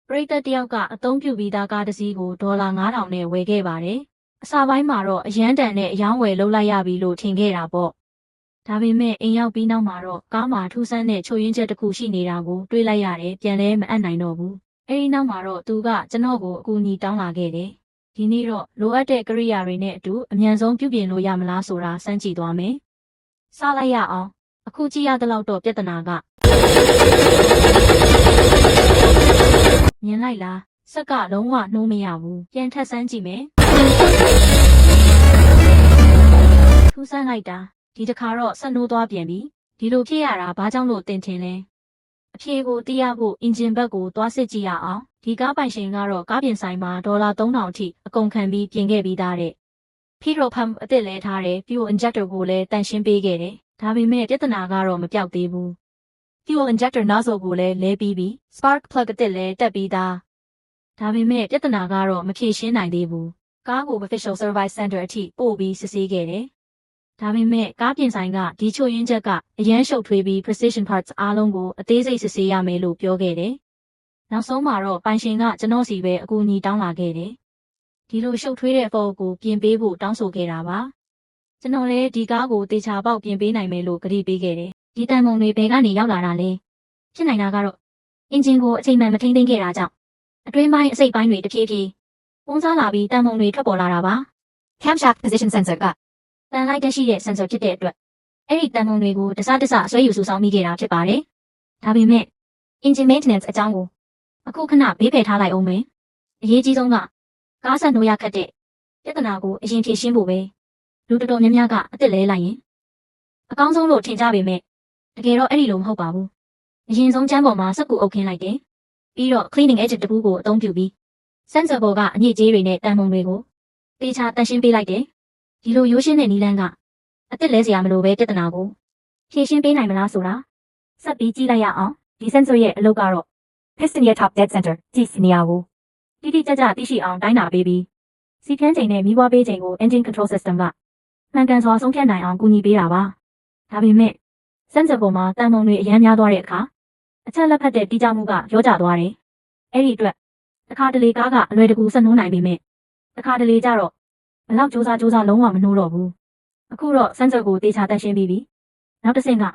ပရိသတ်တယောက်ကအသုံးပြုပြီးသားကားတစ်စီးကိုဒေါ်လာ9000နဲ့ဝယ်ခဲ့ပါတယ်။အစပိုင်းမှာတော့အရန်တန်နဲ့အယောင်းဝယ်လုပ်လိုက်ရပြီလို့ထင်ခဲ့တာပေါ့။ဒါပေမဲ့အိမ်ရောက်ပြီးနောက်မှာတော့ကားမှာထူးဆန်းတဲ့ချို့ယွင်းချက်တစ်ခုရှိနေတာကိုတွေးလိုက်ရတယ်ပြန်လဲမအပ်နိုင်တော့ဘူး။အဲဒီနောက်မှာတော့သူကကျွန်တော်ကိုအကူအညီတောင်းလာခဲ့တယ်။ဒီနေ့တော့လိုအပ်တဲ့ကိရိယာတွေနဲ့အတူအမြန်ဆုံးပြုပြင်လို့ရမလားဆိုတာစမ်းကြည့်သွားမယ်။စလိုက်ရအောင်။အခုကြည့်ရတဲ့လောက်တော့ပြဿနာကမြင်လိုက်လားစက်ကလုံးဝနှိုးမရဘူးပြန်ထပ်ဆန်းကြည့်မယ်ထူးဆန်းလိုက်တာဒီတစ်ခါတော့ဆက်နှိုးသွားပြန်ပြီဒီလိုဖြစ်ရတာဘာကြောင့်လို့တင်ထင်လဲအဖြေကိုသိရဖို့အင်ဂျင်ဘက်ကိုသွားစစ်ကြည့်ရအောင်ဒီကားပိုင်ရှင်ကတော့ကားပြင်ဆိုင်မှာဒေါ်လာ3000အထိအကုန်ခံပြီးပြင်ခဲ့ပြီးသားတဲ့ဖီရိုဖမ်အစ်စ်လဲထားတယ်ပြီးတော့ injector ကိုလည်းတန်ရှင်းပေးခဲ့တယ်ဒါပေမဲ့ပြဿနာကတော့မပြောက်သေးဘူး fuel injector nozzle ကိုလည်းလဲပြီးပြီ spark plug အစ်စ်လည်းတက်ပြီးသားဒါပေမဲ့ပြဿနာကတော့မဖြေရှင်းနိုင်သေးဘူးကားကို official service center အထိပို့ပြီးစစ်ဆေးခဲ့တယ်ဒါပေမဲ့ကားပြင်ဆိုင်ကဒီချို့ယွင်းချက်ကအရန်ရှုပ်ထွေးပြီး precision parts အားလုံးကိုအသေးစိတ်စစ်ဆေးရမယ်လို့ပြောခဲ့တယ်နောက်ဆုံးမှာတော့ပိုင်ရှင်ကကျွန်တော်စီပဲအကူအညီတောင်းလာခဲ့တယ်ဒီလိုရှုပ်ထွေးတဲ့ဖို့ကိုပြင်ပေးဖို့တောင်းဆိုခဲ့တာပါကျွန်တော်လည်းဒီကားကိုတေချာပေါက်ပြင်ပေးနိုင်မယ်လို့ကတိပေးခဲ့တယ်ဒီတန်ပုံတွေဘယ်ကနေရောက်လာတာလဲဖြစ်နိုင်တာကတော့အင်ဂျင်ကိုအချိန်မှန်မထိန်းသိမ်းခဲ့တာကြောင့်အတွင်းပိုင်းအစိတ်ပိုင်းတွေတဖြည်းဖြည်းပုံစားလာပြီးတန်ပုံတွေထွက်ပေါ်လာတာပါ camshaft position sensor ကတန်လိုက်တက်ရှိတဲ့ sensor ဖြစ်တဲ့အတွက်အဲ့ဒီတန်ပုံတွေကိုတစတစအဆွဲယူစုဆောင်းမိခဲ့တာဖြစ်ပါတယ်ဒါပေမဲ့ engine maintenance အကြောင်းကိုအခုခဏဘေးဖယ်ထားလိုက်အောင်မယ်အရေးကြီးဆုံးကကားဆက်နှိုးရခက်တဲ့ပြဿနာကိုအရင်ဖြေရှင်းဖို့ပဲလူတော်တော်များများကအစ်စ်လဲလိုက်ရင်အကောင်းဆုံးလို့ထင်ကြပေမဲ့တကယ်တော့အဲ့ဒီလိုမဟုတ်ပါဘူးအရင်ဆုံးချမ်းပေါ်မှာစက်ကူအုပ်ခင်းလိုက်တယ်ပြီးတော့ cleaning agent တပူးကိုအသုံးပြုပြီး sensor ပေါ်ကအညစ်အကြေးတွေနဲ့တန်ပုံတွေကိုတေချာတန်ရှင်းပေးလိုက်တယ်ဒီလိုရိုးရှင်းတဲ့နီလန်းကအစ်စ်လဲစရာမလိုပဲပြဿနာကိုဖြေရှင်းပေးနိုင်မလားဆိုတာဆက်ပြီးကြည့်လိုက်ရအောင်ဒီ sensor ရဲ့အလုပ်ကတော့ piston ရဲ့ top dead center ကြည့်စီနေရကိုတိတိကျကျသိရှိအောင်တိုင်းတာပေးပြီးစီဖြန်းချိန်နဲ့မီးပွားပေးချိန်ကို engine control system ကမှန်ကန်စွာဆုံးဖြတ်နိုင်အောင်ကူညီပေးတာပါဒါပေမဲ့စင်ဆာပေါ်မှာတန်ပုံတွေအများများသွားတဲ့အခါအချက်လက်ဖက်တဲ့တိကျမှုကရောကျသွားတယ်။အဲ့ဒီအတွက်တစ်ခါတလေကားကအလွယ်တကူဆက်နှိုးနိုင်ပေမဲ့တစ်ခါတလေကျတော့ဘလောက်စူးစမ်းလုံးဝမနှိုးတော့ဘူး။အခုတော့စင်ဆာကိုတေချာတက်ရှင်းပြီးပြီ။နောက်တစ်ဆင့်က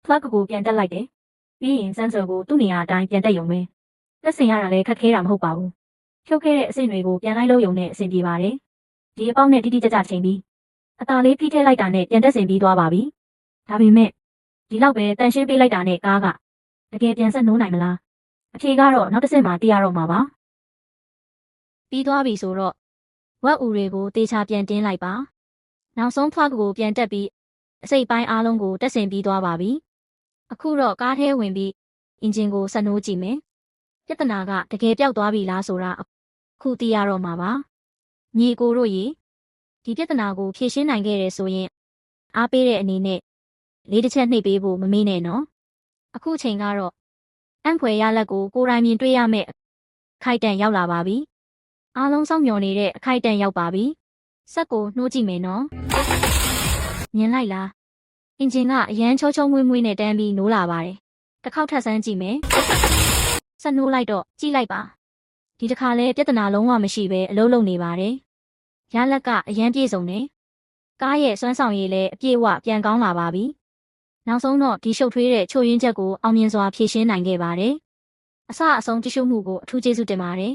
plug ကိုပြန်တက်လိုက်တယ်။ပြီးရင်စင်ဆာကိုသူ့နေရာအတိုင်းပြန်တက်ရုံပဲ။တက်ဆင်ရတာလည်းခက်ခဲတာမဟုတ်ပါဘူး။ဖြုတ်ခဲ့တဲ့အဆင့်တွေကိုပြန်လိုက်လို့ရုံနဲ့အဆင်ပြေပါတယ်။ဒီအပေါက်နဲ့တိတိကျကျချိန်ပြီးအသာလေးဖိထည့်လိုက်တာနဲ့ပြန်တက်ဆင်ပြီးသွားပါပြီ။ဒါပေမဲ့ဒီလောက်ပဲတန်ရှင်းပေးလိုက်တာနဲ့ကားကတကယ်ပြန်ဆက်နှိုးနိုင်မလားအဖြေကတော့နောက်တစ်ဆင့်မှသိရတော့မှာပါပြီးသွားပြီဆိုတော့ဝက်ဦးတွေကိုတေချာပြန်တင်းလိုက်ပါနောက်ဆုံး plug ကိုပြန်တက်ပြီးအစိတ်ပိုင်းအားလုံးကိုတက်ဆင်ပြီးသွားပါပြီအခုတော့ကားထဲဝင်ပြီးအင်ဂျင်ကိုဆက်နှိုးကြည့်မယ်ပြဿနာကတကယ်ပျောက်သွားပြီလားဆိုတာအခုသိရတော့မှာပါညီကိုတို့ရေဒီပြဿနာကိုဖြေရှင်းနိုင်ခဲ့တယ်ဆိုရင်အားပေးတဲ့အနေနဲ့လေးတစ်ချက်နှိပ်ပေးဖို့မမေ့နဲ့နော်အခုချိန်ကတော့အံ့ဖွယ်ရလက်ကိုကိုယ်တိုင်မြင်တွေ့ရမယ့်အခိုက်အတန့်ရောက်လာပါပြီအားလုံးစောင့်မျှော်နေတဲ့အခိုက်အတန့်ရောက်ပါပြီစက်ကိုနှိုးကြည့်မယ်နော်မြင်လိုက်လားအင်ဂျင်ကအရန်ချောချောမွေ့မွေ့နဲ့တန်းပြီးနိုးလာပါတယ်တစ်ခေါက်ထပ်ဆန်းကြည့်မယ်စက်နှိုးလိုက်တော့ကြည့်လိုက်ပါဒီတစ်ခါလဲပြဿနာလုံးဝမရှိပဲအလုပ်လုပ်နေပါတယ်ရလက်ကအရန်ပြေဆုံးနေကားရဲ့စွမ်းဆောင်ရည်လည်းအပြည့်အဝပြန်ကောင်းလာပါပြီနောက်ဆုံးတော့ဒီရှုပ်ထွေးတဲ့ချို့ယွင်းချက်ကိုအောင်မြင်စွာဖြေရှင်းနိုင်ခဲ့ပါတယ်အစအဆုံးတ िश ုမှုကိုအထူးကျေးဇူးတင်ပါတယ်